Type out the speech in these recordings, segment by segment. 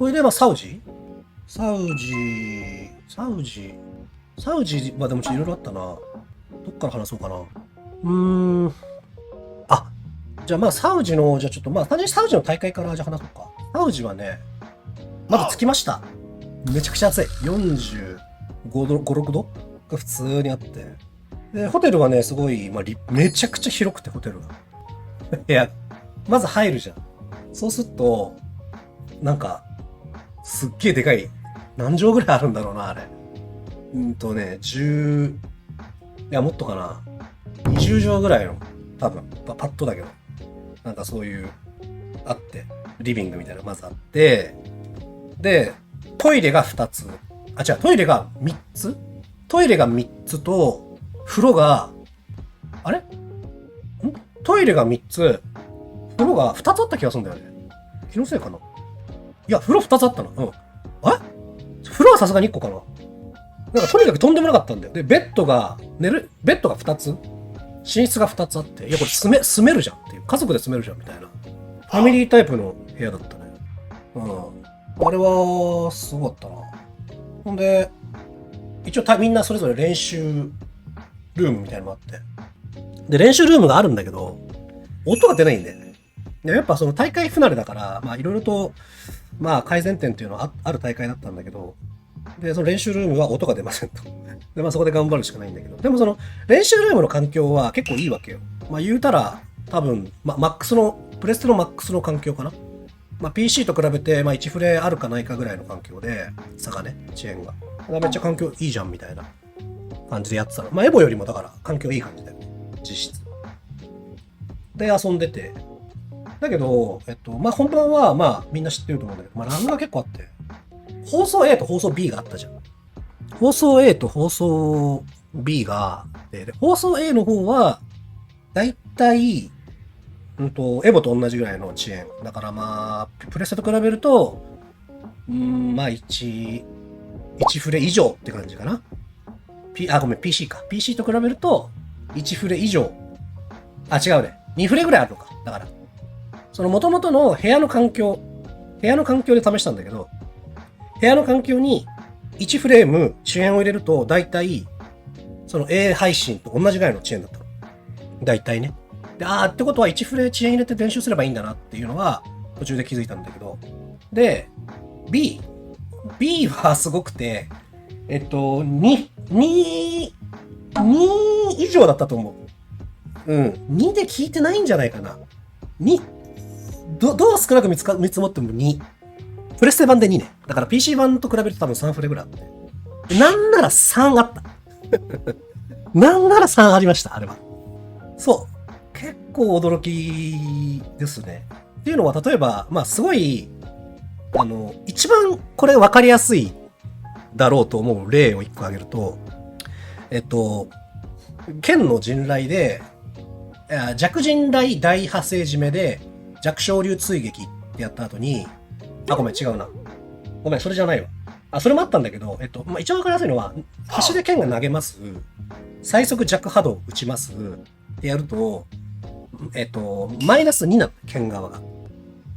これでまあサウジはでもちょっといろいろあったな。どっから話そうかな。あ、じゃあまあサウジの、じゃあちょっとまあ単純にサウジの大会からじゃあ話そうか。サウジはね、まず着きました。めちゃくちゃ暑い。45度、5、6度が普通にあって。で、ホテルはね、すごい、まあ、めちゃくちゃ広くて、ホテルが。いや、まず入るじゃん。そうすると、すっげえでかい。何畳ぐらいあるんだろうな、あれ。10、いや、もっとかな。20畳ぐらいの、多分、パッとだけど。そういう、あって、リビングみたいなのまずあって、で、トイレが2つ。あ、違う、トイレが3つトイレが3つと、風呂が、あれトイレが3つ、風呂が2つあった気がするんだよね。気のせいかないや、風呂2つあったの。風呂はさすがに1個かな。とにかくとんでもなかったんだよ。で、ベッドが2つ寝室が2つあって、いや、これ住めるじゃんっていう。家族で住めるじゃんみたいな。ファミリータイプの部屋だったね。あれは、すごかったな。ほんで、一応みんなそれぞれ練習ルームみたいなのもあって。で、練習ルームがあるんだけど、音が出ないんだよね。で、やっぱその大会不慣れだから、まあいろいろと、まあ改善点っていうのはある大会だったんだけど、で、その練習ルームは音が出ませんと。で、まあそこで頑張るしかないんだけど。でもその練習ルームの環境は結構いいわけよ。まあ言うたら、多分、マックスの、プレステのマックスの環境かな。まあ PC と比べて、まあ1フレあるかないかぐらいの環境で、差がね、遅延が。めっちゃ環境いいじゃんみたいな感じでやってたの。まあエボよりもだから環境いい感じだよね。実質。で遊んでて。だけど、まあ本番はまあみんな知ってると思うんだけど、まあランが結構あって、放送 A と放送 B があったじゃん。放送 A と放送 B が、で放送 A の方は、だいたい、エボと同じぐらいの遅延。だからまあ、プレステと比べると、まあ1フレ以上って感じかな。ごめん、PC か。PC と比べると、1フレ以上。あ、違うね。2フレぐらいあるのか。だから。その元々の部屋の環境で試したんだけど、部屋の環境に1フレーム遅延を入れると、だいたい、その A 配信と同じぐらいの遅延だったの。だいたいね。で、ってことは1フレ遅延入れて練習すればいいんだなっていうのは、途中で気づいたんだけど。で、B はすごくて、2以上だったと思う。2で聞いてないんじゃないかな。どう少なく見積もっても2。プレステ版で2ね。だから PC 版と比べると多分3フレぐらいあって。なんなら3あった。なんなら3ありました、あれは。そう。結構驚きですね。っていうのは、例えば、まあすごい、一番これ分かりやすいだろうと思う例を1個挙げると、剣の陣雷で、弱陣雷大派生締めで弱小流追撃ってやった後に、ごめん、違うな。ごめん、それじゃないわ。それもあったんだけど、まあ、一番わかりやすいのは、端で剣が投げます。最速弱波動打ちます。ってやると、マイナス2なの、剣側が。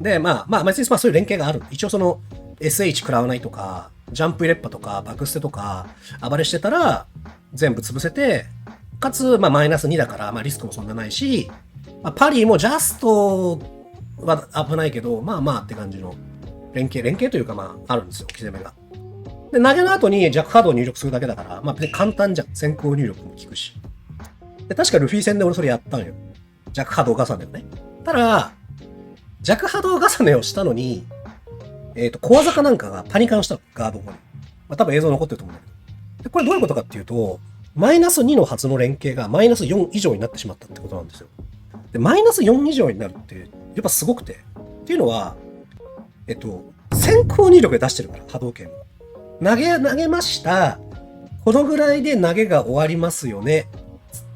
で、まあ、別にそういう連携がある。一応その、SH 食らわないとか、ジャンプイレッパとか、バクステとか、暴れしてたら、全部潰せて、かつ、まあ、マイナス2だから、まあ、リスクもそんなないし、まあ、パリもジャストは危ないけど、まあまあって感じの連携というか、まあ、あるんですよ、置き攻めが。で、投げの後に弱波動を入力するだけだから、まあ、別に簡単じゃん。先行入力も効くし。で、確かルフィ戦で俺それやったのよ。弱波動重ねをね。ただ、弱波動重ねをしたのに、小技かなんかがパニカンしたの、ガード後に。まあ、多分映像残ってると思うんだけど。で、これどういうことかっていうと、マイナス2のはずの連携がマイナス4以上になってしまったってことなんですよ。で、マイナス4以上になるって、やっぱすごくて。っていうのは、先行入力で出してるから、波動拳を。投げました。このぐらいで投げが終わりますよね。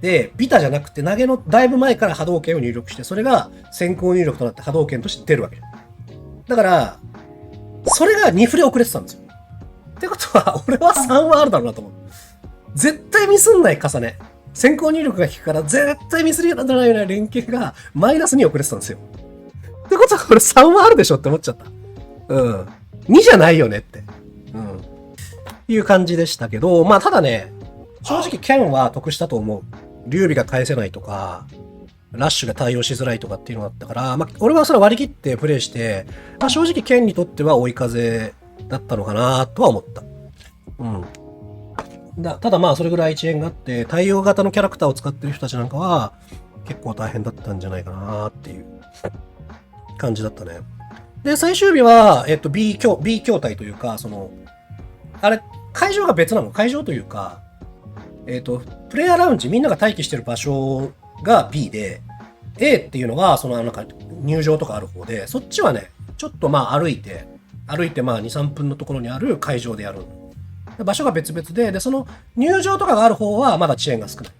で、ビタじゃなくて投げのだいぶ前から波動拳を入力して、それが先行入力となって波動拳として出るわけ。だから、それが2フレ遅れてたんですよ。ってことは、俺は3はあるだろうなと思う。絶対ミスんない重ね。先行入力が効くから絶対ミスりならないような連携がマイナス2遅れてたんですよ。ってことはこれ3はあるでしょって思っちゃった。2じゃないよねって。うん。いう感じでしたけど、まあただね、正直ケンは得したと思う。劉備が返せないとか、ラッシュが対応しづらいとかっていうのがあったから、まあ俺はそれ割り切ってプレイして、まあ正直ケンにとっては追い風だったのかなとは思った。うん。ただまあそれぐらい遅延があって、対応型のキャラクターを使ってる人たちなんかは、結構大変だったんじゃないかなっていう感じだったね。で、最終日は、B 筐体というか、あれ、会場が別なの。会場というか、プレイヤーラウンジ、みんなが待機してる場所が B で、A っていうのは、なんか、入場とかある方で、そっちはね、ちょっとまあ歩いてまあ2、3分のところにある会場でやる。場所が別々で、その入場とかがある方はまだ遅延が少ない。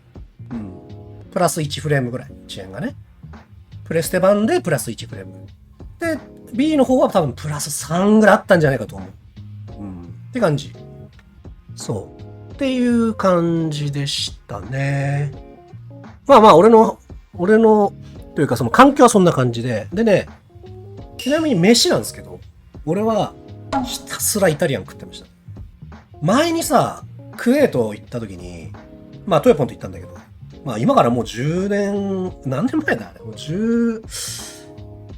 うん。プラス1フレームぐらい、遅延がね。プレステ版でプラス1フレーム。で、B の方は多分プラス3ぐらいあったんじゃないかと思う。うん。って感じ。そう。っていう感じでしたね。まあまあ、俺の、というかその環境はそんな感じで。でね、ちなみに飯なんですけど、俺はひたすらイタリアン食ってました。前にさ、クウェート行った時に、まあトヤポンと行ったんだけど、まあ今からもう10年、何年前だあれもう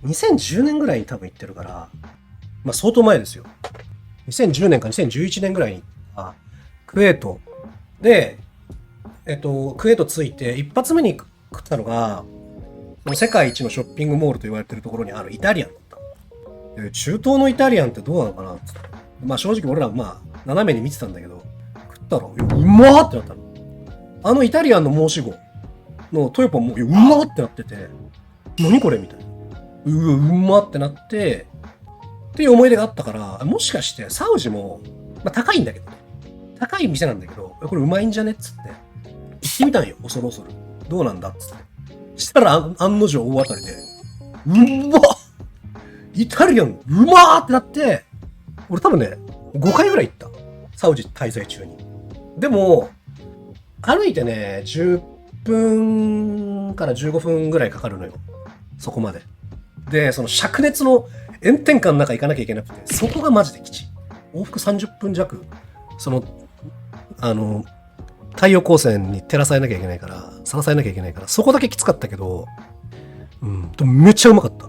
2010年ぐらいに多分行ってるから、まあ相当前ですよ。2010年か2011年ぐらいに行ったクウェートで、クウェート着いて一発目に食ったのが、世界一のショッピングモールと言われてるところにあるイタリアンだった。中東のイタリアンってどうなのかなって。まあ正直俺らまあ斜めに見てたんだけど、食ったら、うまーってなったの。あのイタリアンの申し子のトヨポンも、うまーってなってて、何これみたいな。うまーってなって、っていう思い出があったから、もしかしてサウジも、まあ高いんだけどね。高い店なんだけど、これうまいんじゃねっつって、行ってみたんよ、恐る恐る。どうなんだっつって。したら案の定大当たりで、うまっイタリアンうまーってなって、俺多分ね、5回ぐらい行った。サウジ滞在中に。でも、歩いてね、10分から15分ぐらいかかるのよ。そこまで。で、その灼熱の炎天下の中行かなきゃいけなくて、そこがマジできちい。往復30分弱、太陽光線に照らされなきゃいけないから、さらされなきゃいけないから、そこだけきつかったけど、うん、でもめっちゃうまかった。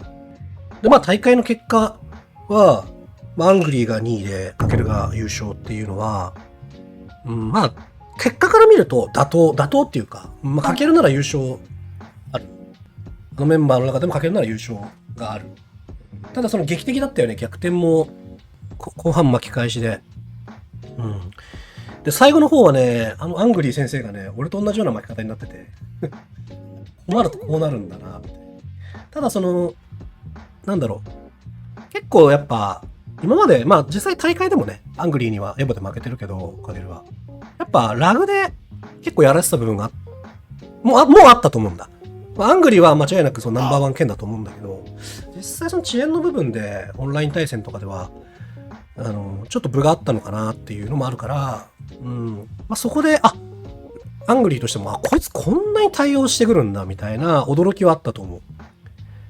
で、まあ大会の結果は、アングリーが2位で、かけるが優勝っていうのは、うん、まあ、結果から見ると妥当っていうか、まあ、かけるなら優勝ある。あのメンバーの中でもかけるなら優勝がある。ただその劇的だったよね、逆転も、後半巻き返しで。うん。で、最後の方はね、アングリー先生がね、俺と同じような巻き方になってて、こうなるとこうなるんだな、みたいな。ただなんだろう。結構やっぱ、今まで、まあ実際大会でもね、アングリーにはエボで負けてるけど、カゲルは。やっぱラグで結構やらせた部分がもうあったと思うんだ。まあ、アングリーは間違いなくそのナンバーワン剣だと思うんだけど、実際その遅延の部分でオンライン対戦とかでは、ちょっと分があったのかなっていうのもあるから、うん。まあそこで、アングリーとしても、こいつこんなに対応してくるんだみたいな驚きはあったと思う。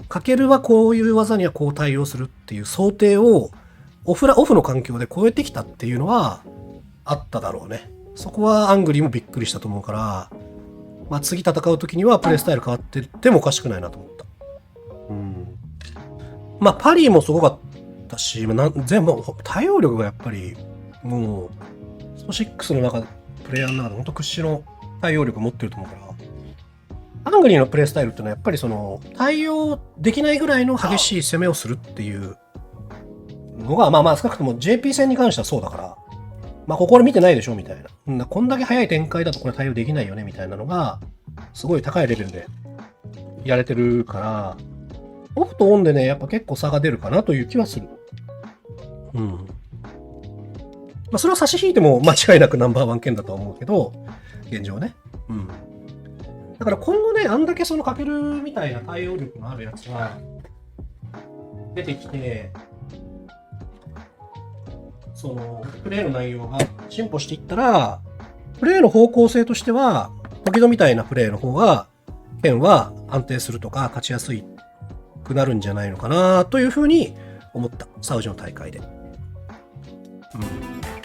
かけるはこういう技にはこう対応するっていう想定をオフの環境で超えてきたっていうのはあっただろうね。そこはアングリーもびっくりしたと思うから、まあ次戦う時にはプレイスタイル変わってってもおかしくないなと思った。うん。まあパリもすごかったし、全部対応力がやっぱりもうスポ6の中でプレイヤーの中で本当屈指の対応力を持ってると思うから、アングリーのプレイスタイルっていうのはやっぱり対応できないぐらいの激しい攻めをするっていうのが、まあ少なくとも JP 戦に関してはそうだから、まあここで見てないでしょみたいな。こんだけ早い展開だとこれ対応できないよねみたいなのが、すごい高いレベルでやれてるから、オフとオンでね、やっぱ結構差が出るかなという気はする。うん。まあそれを差し引いても間違いなくナンバーワン剣だとは思うけど、現状ね。うん。だから今後ね、あんだけかけるみたいな対応力のあるやつが出てきて、プレイの内容が進歩していったら、プレイの方向性としては、時々みたいなプレイの方が、剣は安定するとか勝ちやすくなるんじゃないのかなというふうに思った。サウジの大会で。うん。